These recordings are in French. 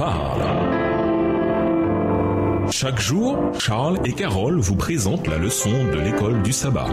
parle. Chaque jour, Charles et Carole vous présentent la leçon de l'école du sabbat.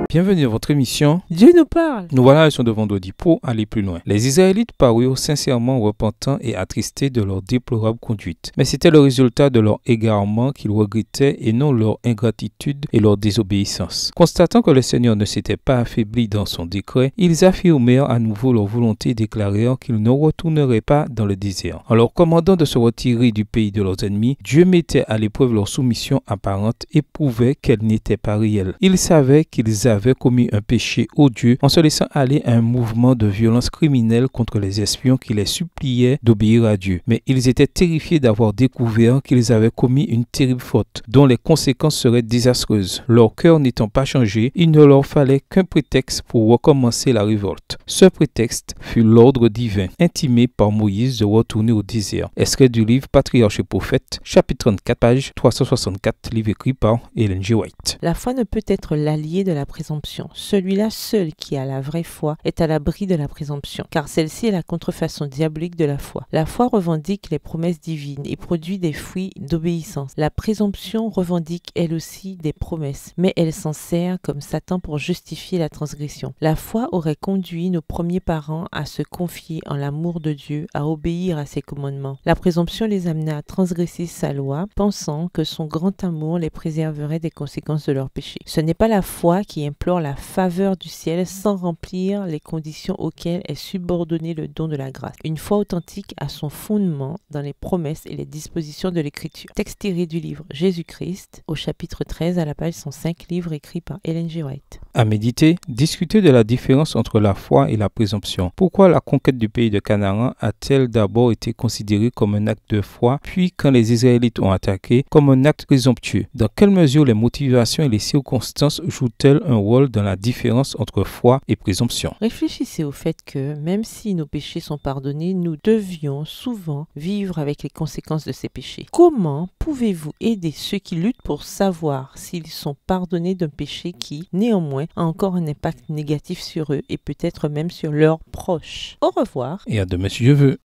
Bienvenue à votre émission Dieu nous parle. Nous voilà à la leçon de vendredi pour aller plus loin. Les Israélites parurent sincèrement repentants et attristés de leur déplorable conduite. Mais c'était le résultat de leur égarement qu'ils regrettaient et non leur ingratitude et leur désobéissance. Constatant que le Seigneur ne s'était pas affaibli dans son décret, ils affirmèrent à nouveau leur volonté et déclarèrent qu'ils ne retourneraient pas dans le désert. En leur commandant de se retirer du pays de leurs ennemis, Dieu mettait à l'épreuve leur soumission apparente et prouvait qu'elle n'était pas réelle. Ils savaient qu'ils avaient commis un péché odieux en se laissant aller à un mouvement de violence criminelle contre les espions qui les suppliaient d'obéir à Dieu. Mais ils étaient terrifiés d'avoir découvert qu'ils avaient commis une terrible faute dont les conséquences seraient désastreuses. Leur cœur n'étant pas changé, il ne leur fallait qu'un prétexte pour recommencer la révolte. Ce prétexte fut l'ordre divin intimé par Moïse de retourner au désert. Extrait du livre Patriarches et Prophètes, chapitre 34, page 364, livre écrit par Ellen G. White. La foi ne peut être l'allié de la présomption. Celui-là seul qui a la vraie foi est à l'abri de la présomption, car celle-ci est la contrefaçon diabolique de la foi. La foi revendique les promesses divines et produit des fruits d'obéissance. La présomption revendique elle aussi des promesses, mais elle s'en sert comme Satan pour justifier la transgression. La foi aurait conduit nos premiers parents à se confier en l'amour de Dieu, à obéir à ses commandements. La présomption les amena à transgresser sa loi, pensant que son grand amour les préserverait des conséquences de leurs péchés. Ce n'est pas la foi qui implore la faveur du ciel sans remplir les conditions auxquelles est subordonné le don de la grâce. Une foi authentique a son fondement dans les promesses et les dispositions de l'Écriture. Texte tiré du livre Jésus-Christ, au chapitre 13, à la page 105, livre écrit par Ellen G. White. À méditer, discuter de la différence entre la foi et la présomption. Pourquoi la conquête du pays de Canaan a-t-elle d'abord été considérée comme un acte de foi, puis quand les Israélites ont attaqué, comme un acte présomptueux? Dans quelle mesure les motivations et les circonstances jouent-elles un rôle dans la différence entre foi et présomption? Réfléchissez au fait que, même si nos péchés sont pardonnés, nous devions souvent vivre avec les conséquences de ces péchés. Comment pouvez-vous aider ceux qui luttent pour savoir s'ils sont pardonnés d'un péché qui, néanmoins, a encore un impact négatif sur eux et peut-être même sur leurs proches? Au revoir. Et à demain si Dieu veut.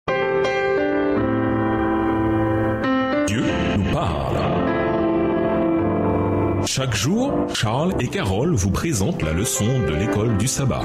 Dieu nous parle. Chaque jour, Charles et Carole vous présentent la leçon de l'école du sabbat.